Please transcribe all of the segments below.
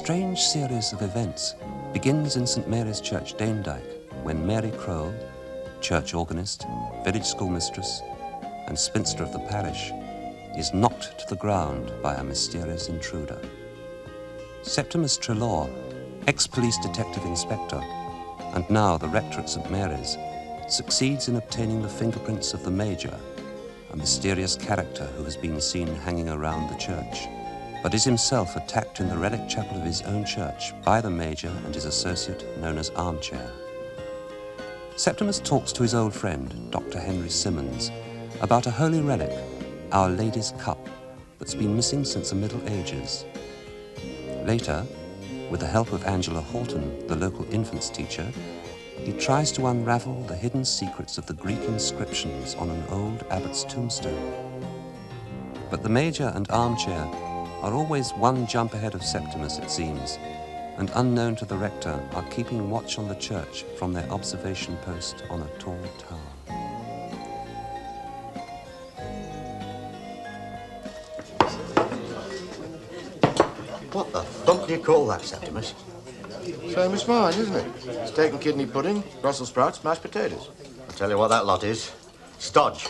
strange series of events begins in St Mary's Church, Danedyke, when Mary Crowell, church organist, village schoolmistress, and spinster of the parish, is knocked to the ground by a mysterious intruder. Septimus Treloar, ex-police detective inspector, and now the rector at St Mary's, succeeds in obtaining the fingerprints of the Major, a mysterious character who has been seen hanging around the church, but is himself attacked in the relic chapel of his own church by the Major and his associate known as Armchair. Septimus talks to his old friend, Dr. Henry Simmonds, about a holy relic, Our Lady's Cup, that's been missing since the Middle Ages. Later, with the help of Angela Horton, the local infants teacher, he tries to unravel the hidden secrets of the Greek inscriptions on an old abbot's tombstone. But the Major and Armchair are always one jump ahead of Septimus, it seems, and unknown to the rector are keeping watch on the church from their observation post on a tall tower. What the thump do you call that, Septimus? Same as mine, isn't it? Steak and kidney pudding, Brussels sprouts, mashed potatoes. I'll tell you what that lot is. Stodge.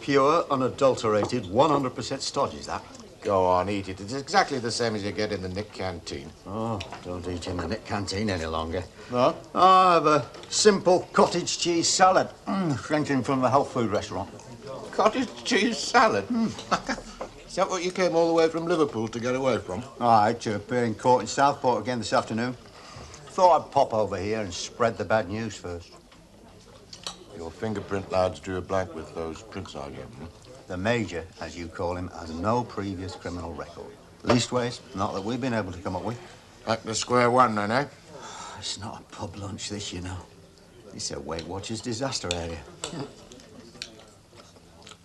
Pure, unadulterated, 100% stodge, is that? Go on, eat it. It's exactly the same as you get in the Nick canteen. Oh, don't eat in the Nick canteen any longer. No? I have a simple cottage cheese salad. Sent in from the health food restaurant. Cottage cheese salad? Is that what you came all the way from Liverpool to get away from? Aye, to appear in court in Southport again this afternoon. Thought I'd pop over here and spread the bad news first. Your fingerprint lads drew a blank with those prints I gave them. The Major, as you call him, has no previous criminal record. Leastways, not that we've been able to come up with. Back to square one, then, eh? It's not a pub lunch, this, you know. It's a Weight Watchers disaster area.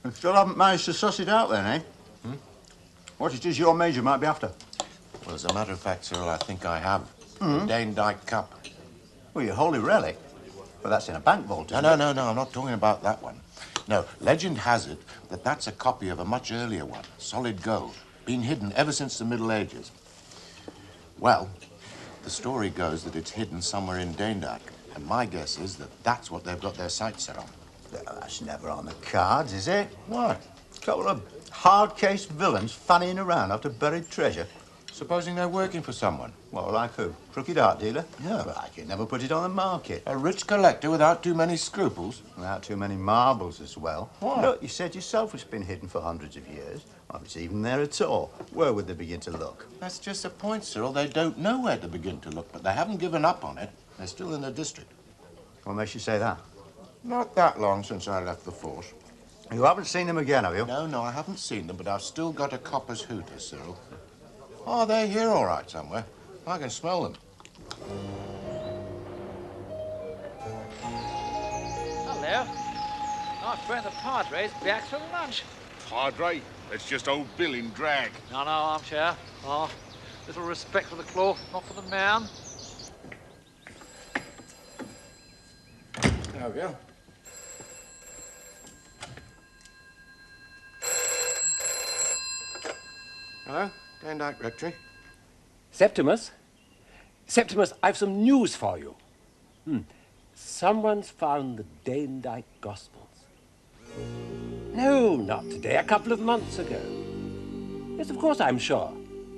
You still haven't managed to suss it out, then, eh? What it is your Major might be after? Well, as a matter of fact, Cyril, I think I have. The Danedyke Cup. Well, your holy relic. But that's in a bank vault, isn't No, it? I'm not talking about that one. No, legend has it that that's a copy of a much earlier one, solid gold, been hidden ever since the Middle Ages. Well, the story goes that it's hidden somewhere in Danedyke, and my guess is that that's what they've got their sights set on. That's never on the cards, is it? Why? A couple of hard-case villains fannying around after buried treasure. Supposing they're working for someone. Well, like who? Crooked art dealer? Yeah. But I could never put it on the market. A rich collector without too many scruples. Without too many marbles as well. Why? Look, you said yourself it's been hidden for hundreds of years. Well, if it's even there at all, where would they begin to look? That's just the point, Cyril. They don't know where to begin to look, but they haven't given up on it. They're still in the district. What makes you say that? Not that long since I left the force. You haven't seen them again, have you? No, I haven't seen them, but I've still got a copper's hooter, Cyril. Oh, they're here all right somewhere. I can smell them. Hello. My friend the Padre's back from lunch. Padre? That's just old Bill in drag. No, Armchair. Oh, little respect for the cloth, not for the man. There we go. Hello, Danedyke Rectory. Septimus? Septimus, I've some news for you. Someone's found the Danedyke Gospels. No, not today, a couple of months ago. Yes, of course, I'm sure.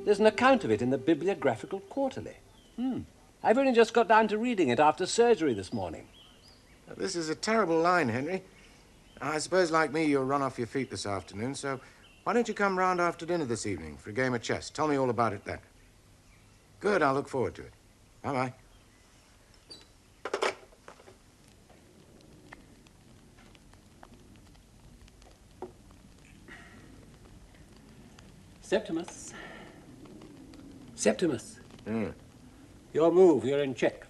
There's an account of it in the Bibliographical Quarterly. I've only just got down to reading it after surgery this morning. This is a terrible line, Henry. I suppose, like me, you'll run off your feet this afternoon, so why don't you come round after dinner this evening for a game of chess? Tell me all about it then. Good, I'll look forward to it. Bye-bye. Septimus. Septimus. Your move, you're in check.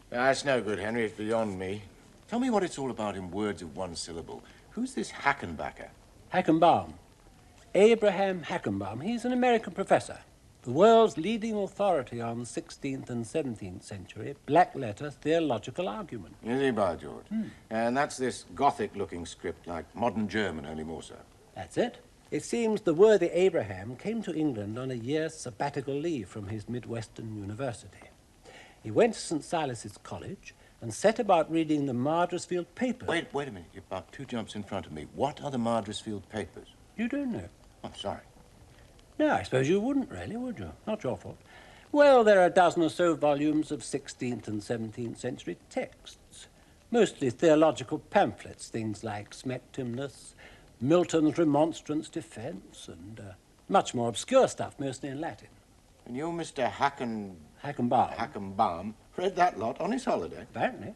That's no good, Henry. It's beyond me. Tell me what it's all about in words of one syllable. Who's this Hackenbacker? Hackenbaum. Abraham Hackenbaum. He's an American professor. The world's leading authority on 16th and 17th century black-letter theological argument. Is he, by George? And that's this Gothic-looking script, like modern German, only more so. That's it. It seems the worthy Abraham came to England on a year's sabbatical leave from his Midwestern university. He went to St. Silas's College and set about reading the Madresfield papers. Wait a minute. You're about 2 jumps in front of me. What are the Madresfield papers? You don't know? Oh, sorry. No, I suppose you wouldn't really, would you? Not your fault. Well, there are a dozen or so volumes of 16th and 17th century texts, mostly theological pamphlets, things like Smectymnus, Milton's Remonstrance Defence, and much more obscure stuff, mostly in Latin. And you, Mr. Hackenbaum, read that lot on his holiday? apparently.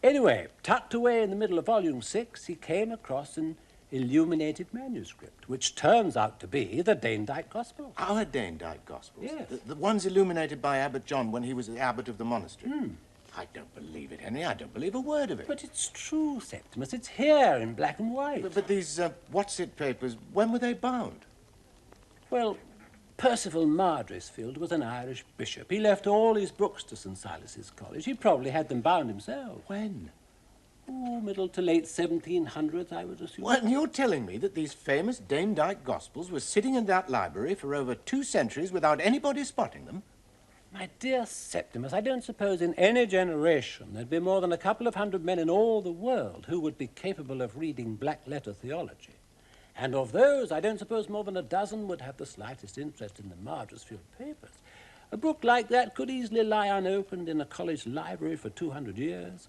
Anyway, tucked away in the middle of volume 6, he came across an illuminated manuscript, which turns out to be the Danedyke Gospels. Our Danedyke Gospels? Yes. The ones illuminated by Abbot John when he was the abbot of the monastery? I don't believe it, Henry. I don't believe a word of it. But it's true, Septimus. It's here in black and white. But these what's-it papers, when were they bound? Well, Percival Madresfield was an Irish bishop. He left all his books to St. Silas's College. He probably had them bound himself. When? Oh, middle to late 1700s, I would assume. Well, you're telling me that these famous Danedyke Gospels were sitting in that library for over 2 centuries without anybody spotting them? My dear Septimus, I don't suppose in any generation there'd be more than a couple of hundred men in all the world who would be capable of reading black-letter theology. And of those, I don't suppose more than a dozen would have the slightest interest in the Madresfield papers. A book like that could easily lie unopened in a college library for 200 years,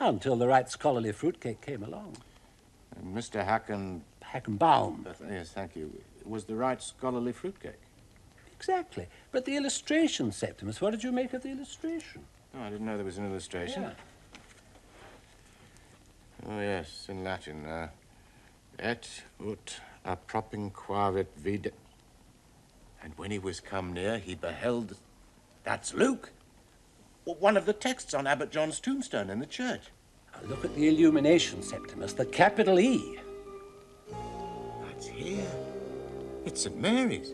until the right scholarly fruitcake came along. Mr. Hackenbaum. Yes, thank you. Was the right scholarly fruitcake? Exactly. But the illustration, Septimus, what did you make of the illustration? Oh, I didn't know there was an illustration. Yeah. Oh, yes, in Latin. Et ut appropinquavit vide. And when he was come near, he beheld... That's Luke. One of the texts on Abbot John's tombstone in the church. Now look at the illumination, Septimus, the capital E. That's here. It's St. Mary's.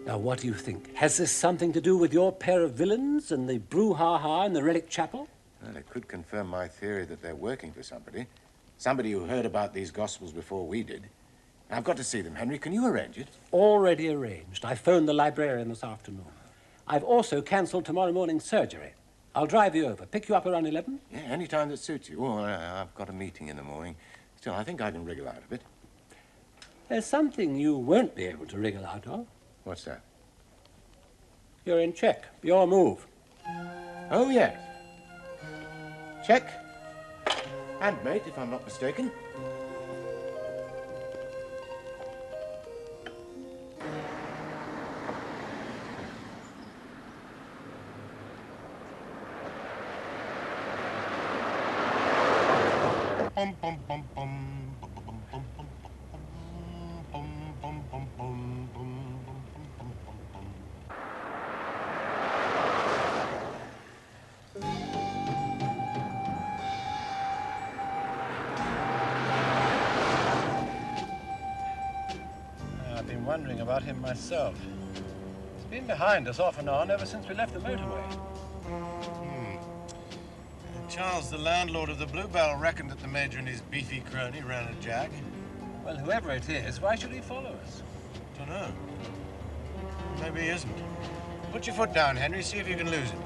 Now, what do you think? Has this something to do with your pair of villains and the brouhaha in the relic chapel? Well, it could confirm my theory that they're working for somebody. Somebody who heard about these Gospels before we did. I've got to see them, Henry. Can you arrange it? Already arranged. I phoned the librarian this afternoon. I've also cancelled tomorrow morning's surgery. I'll drive you over. Pick you up around 11? Yeah, any time that suits you. Oh, I've got a meeting in the morning. Still, I think I can wriggle out of it. There's something you won't be able to wriggle out of. What's that? You're in check. Your move. Oh, yes. Check. And mate, if I'm not mistaken. Bum, bum, bum, bum, bum, bum, bum, bum, bum, bum, bum, bum, bum. I've been wondering about him myself. He's been behind us off and on ever since we left the motorway. Charles, the landlord of the Bluebell, reckoned that the Major and his beefy crony ran a jag. Well, whoever it is, why should he follow us? Don't know. Maybe he isn't. Put your foot down, Henry. See if you can lose him.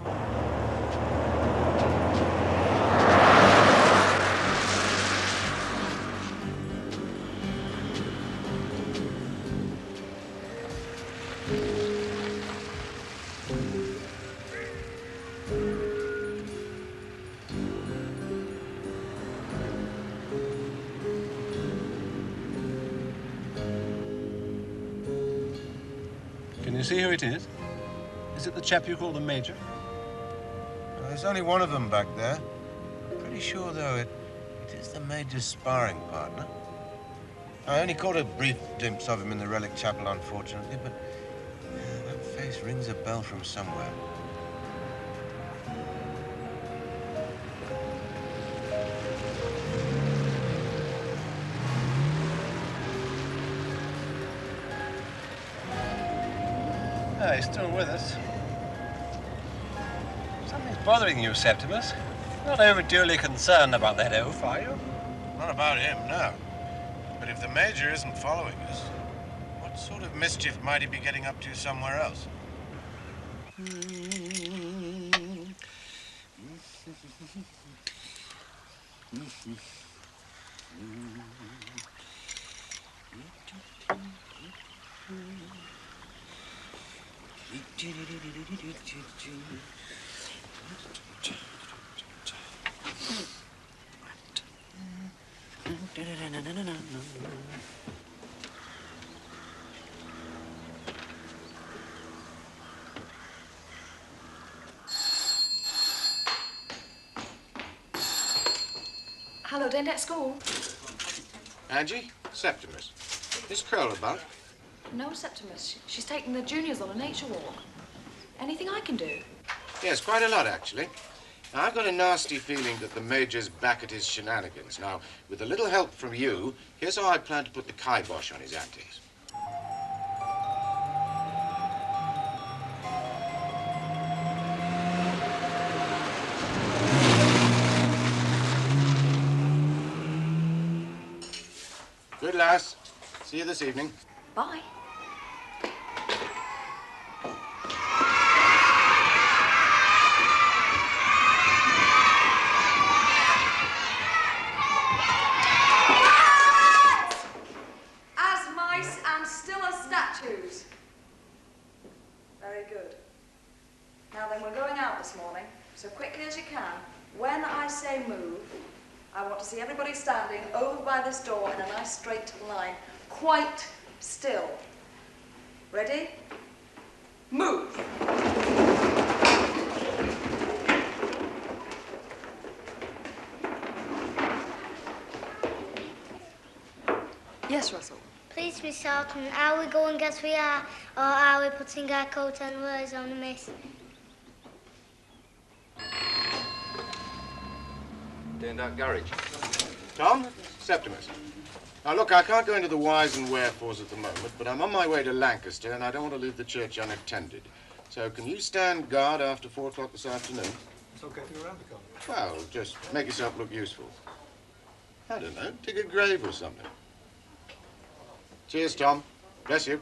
Can you see who it is? Is it the chap you call the Major? Well, there's only one of them back there. Pretty sure, though, it is the Major's sparring partner. I only caught a brief glimpse of him in the relic chapel, unfortunately, but that face rings a bell from somewhere. Ah, he's still with us. Something's bothering you, Septimus. Not overduly concerned about that oaf, are you? Not about him, no. But if the Major isn't following us, What sort of mischief might he be getting up to somewhere else? Hello, Danedyke School. Angie, Septimus. Is Curl about? No, Septimus. She's taking the juniors on a nature walk. Anything I can do? Yes, quite a lot, actually. Now, I've got a nasty feeling that the Major's back at his shenanigans. Now, with a little help from you, here's how I plan to put the kibosh on his antics. Good, lass. See you this evening. Bye. As mice and still as statues. Very good. Now then, we're going out this morning, so quickly as you can. When I say move, I want to see everybody standing over by this door in a nice straight line, quite still. Ready? Move! Yes, Russell? Please, Miss Sarton, are we going as we are, or are we putting our coat and words on, miss? Danedyke Garage. Tom, Septimus. Now, look, I can't go into the whys and wherefores at the moment, but I'm on my way to Lancaster, and I don't want to leave the church unattended. So can you stand guard after 4 o'clock this afternoon? It's okay for you around the corner. Well, just make yourself look useful. I don't know, dig a grave or something. Cheers, Tom. Bless you.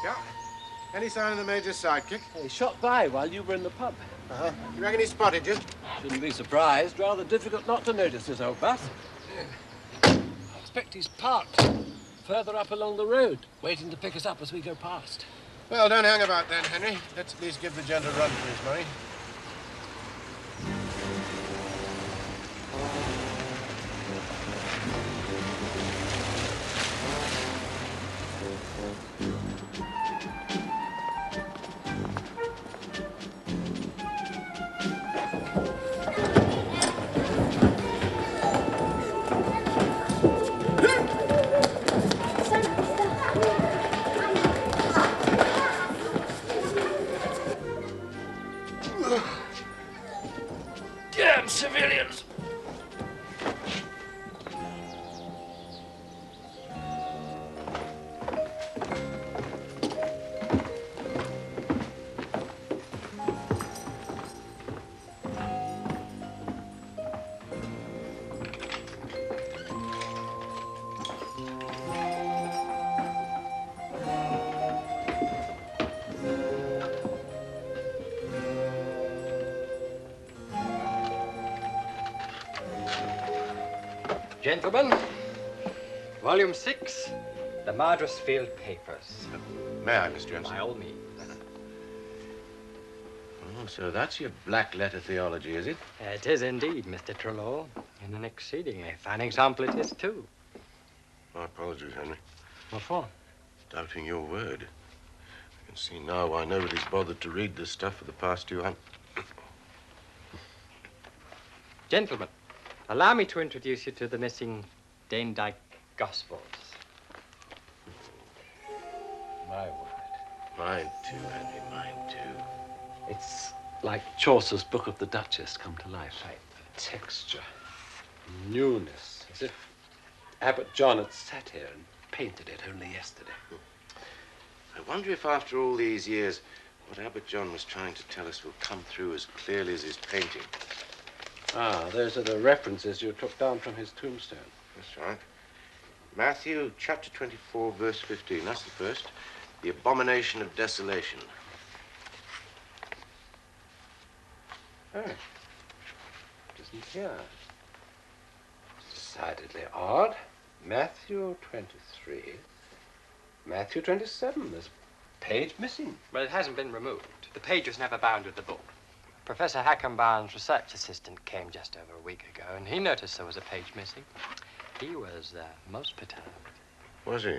Yeah. Any sign of the Major's sidekick? He shot by while you were in the pub. Uh-huh. You reckon he spotted you? Shouldn't be surprised. Rather difficult not to notice this old bus. I expect he's parked further up along the road, waiting to pick us up as we go past. Well, don't hang about then, Henry. Let's at least give the gent a run for his money. Damn civilians! Gentlemen, Volume 6, the Madresfield Papers. May I, Mr. Jones? By all means. Oh, so that's your black letter theology, is it? It is indeed, Mr. Treloar, and an exceedingly fine example it is, too. My apologies, Henry. What for? Doubting your word. I can see now why nobody's bothered to read this stuff for the past 200... Gentlemen, allow me to introduce you to the missing Danedyke Gospels. My word. Mine too, Henry, mine too. It's like Chaucer's Book of the Duchess come to life. Right? Texture, newness, as if Abbot John had sat here and painted it only yesterday. I wonder if after all these years, what Abbot John was trying to tell us will come through as clearly as his painting. Ah, those are the references you took down from his tombstone. That's right. Matthew chapter 24, verse 15. That's the first. The abomination of desolation. Oh. It isn't here. Decidedly odd. Matthew 23. Matthew 27. There's a page missing. But it hasn't been removed. The page was never bound with the book. Professor Hackenbarn's research assistant came just over a week ago, and he noticed there was a page missing. He was most perturbed. Was he?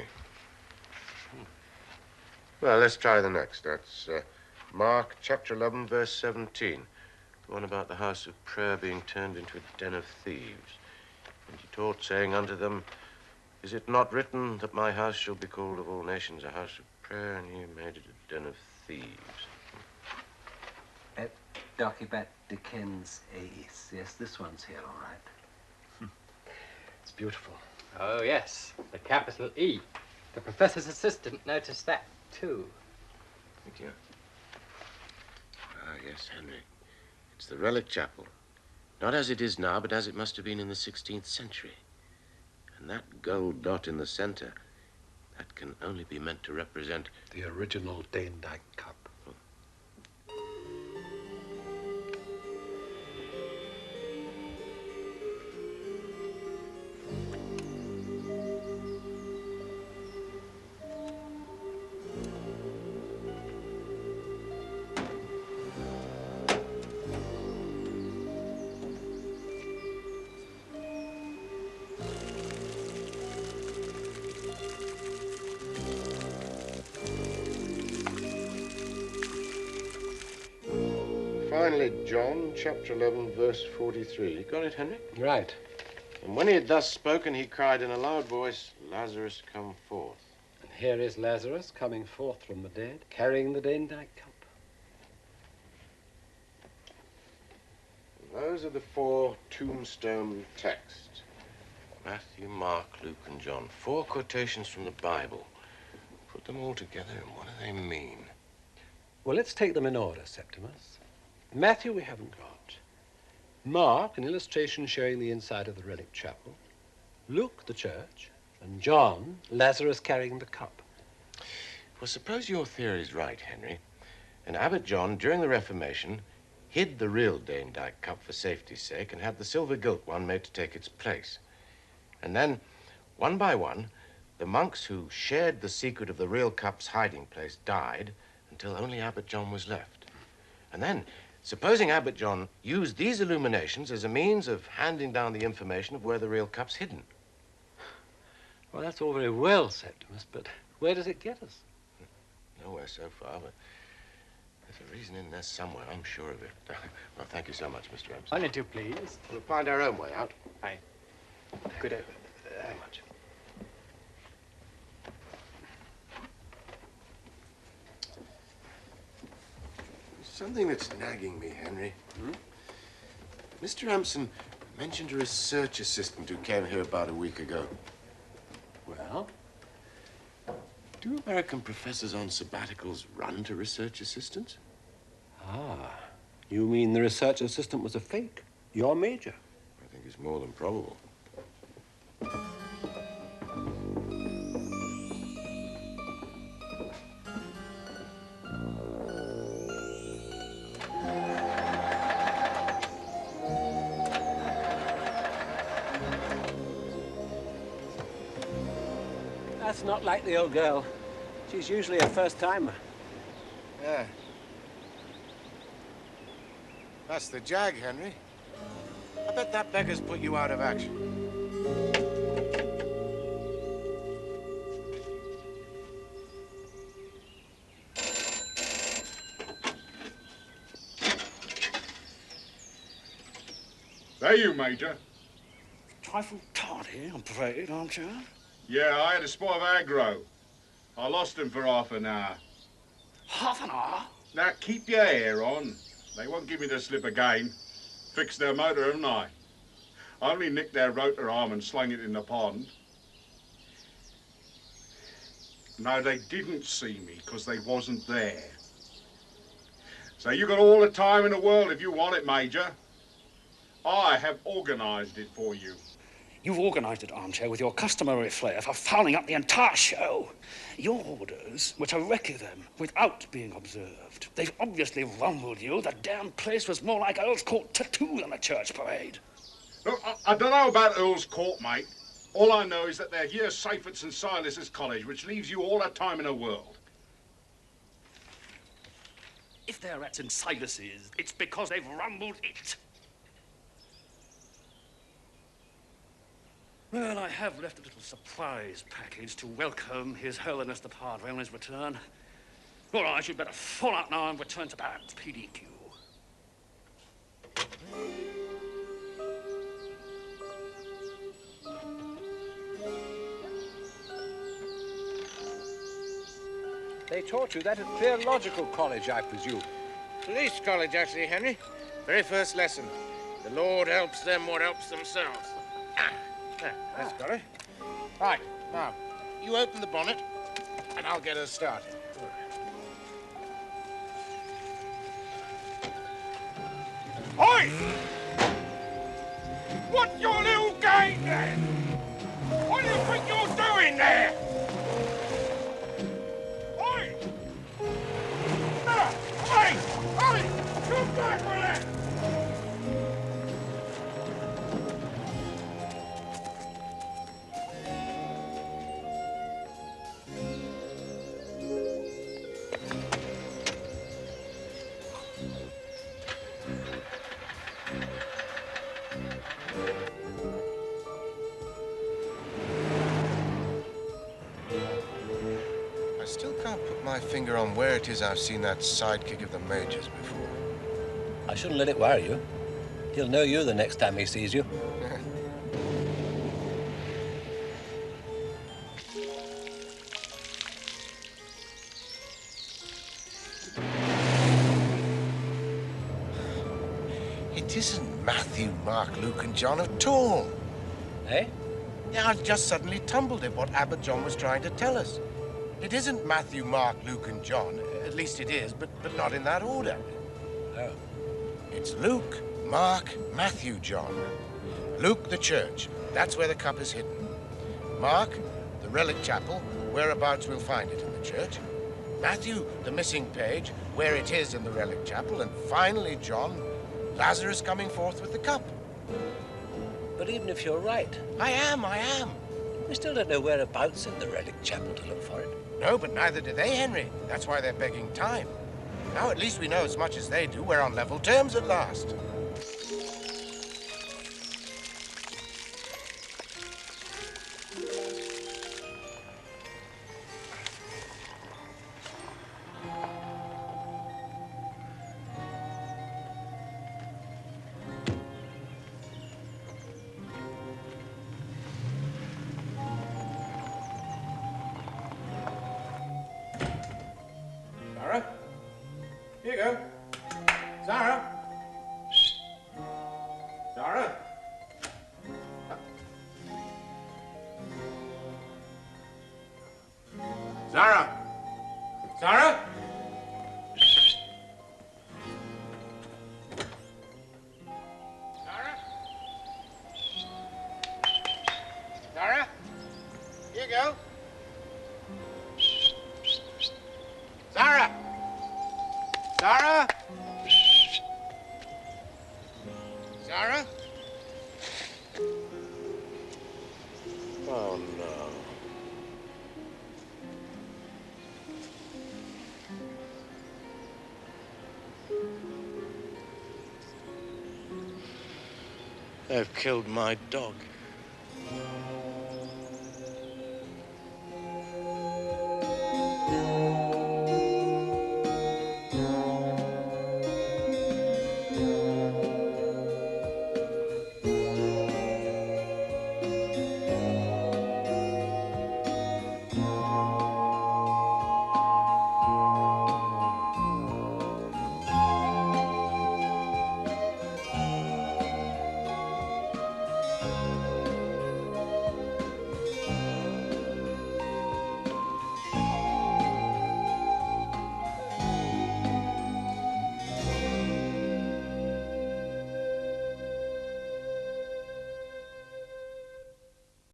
Well, let's try the next. That's Mark chapter 11, verse 17. The one about the house of prayer being turned into a den of thieves. And he taught, saying unto them, Is it not written that my house shall be called of all nations a house of prayer, and ye made it a den of thieves? Document Dickens Ace. Yes, this one's here, all right. It's beautiful. Oh, yes, the capital E. The professor's assistant noticed that, too. Thank you. Ah, yes, Henry. It's the relic chapel. Not as it is now, but as it must have been in the 16th century. And that gold dot in the center, that can only be meant to represent the original Danedyke cup. Finally, John, chapter 11, verse 43. You got it, Henry? Right. And when he had thus spoken, he cried in a loud voice, Lazarus, come forth. And here is Lazarus coming forth from the dead, carrying the Danedyke cup. And those are the 4 tombstone texts. Matthew, Mark, Luke, and John. 4 quotations from the Bible. Put them all together, and what do they mean? Well, let's take them in order, Septimus. Matthew we haven't got. Mark, an illustration showing the inside of the relic chapel. Luke, the church. And John, Lazarus carrying the cup. Well, suppose your theory is right, Henry, and Abbot John, during the Reformation, hid the real Danedyke cup for safety's sake and had the silver gilt one made to take its place. And then, one by one, the monks who shared the secret of the real cup's hiding place died until only Abbot John was left. And then, supposing Abbot John used these illuminations as a means of handing down the information of where the real cup's hidden. Well, that's all very well, Septimus, but where does it get us? Nowhere so far, but there's a reason in there somewhere, I'm sure of it. Well, thank you so much, Mr. Emerson. Only 2, please. We'll find our own way out. Aye. Good day. Very much. Something that's nagging me, Henry. Mr. Hampson mentioned a research assistant who came here about a week ago. Well? Do American professors on sabbaticals run to research assistants? Ah, you mean the research assistant was a fake? Your major? I think it's more than probable. That's not like the old girl. She's usually a first-timer. Yeah. That's the jag, Henry. I bet that beggar's put you out of action. There you, Major. Trifle tardy, I'm afraid, aren't you? Yeah, I had a spot of aggro. I lost him for half an hour. Half an hour? Now, keep your hair on. They won't give me the slip again. Fixed their motor, haven't I? I only nicked their rotor arm and slung it in the pond. No, they didn't see me because they wasn't there. So you got all the time in the world if you want it, Major. I have organised it for you. You've organised it, Armchair, with your customary flair for fouling up the entire show. Your orders were to wreck them without being observed. They've obviously rumbled you. The damn place was more like Earl's Court tattoo than a church parade. Look, I don't know about Earl's Court, mate. All I know is that they're here safe at St. Silas's College, which leaves you all the time in the world. If they're at St. Silas's, it's because they've rumbled it. Well, I have left a little surprise package to welcome His Holiness the Padre on his return. All right, you'd better fall out now and return to that PDQ. They taught you that at Theological College, I presume. Police college, actually, Henry. Very first lesson. The Lord helps them what helps themselves. There, that's got it. Right, now, you open the bonnet, and I'll get us started. Oi! What's your little game there? What do you think you're doing there? Oi! Oi! Oi! Come back with it! I still can't put my finger on where it is I've seen that sidekick of the Major's before. I shouldn't let it worry you. He'll know you the next time he sees you. It isn't Matthew, Mark, Luke, and John at all. Eh? Yeah, I just suddenly tumbled at what Abbot John was trying to tell us. It isn't Matthew, Mark, Luke, and John. At least it is, but not in that order. Oh. It's Luke, Mark, Matthew, John. Luke, the church. That's where the cup is hidden. Mark, the relic chapel, whereabouts we'll find it in the church. Matthew, the missing page, where it is in the relic chapel. And finally, John, Lazarus coming forth with the cup. But even if you're right... I am. We still don't know whereabouts in the relic chapel to look for it. No, but neither do they, Henry. That's why they're begging time. Now at least we know as much as they do. We're on level terms at last. Zara? Here you go. Zara? Zara? Zara? Zara? Zara? Zara? Here you go. Zara! Zara? Zara? Oh, no. They've killed my dog.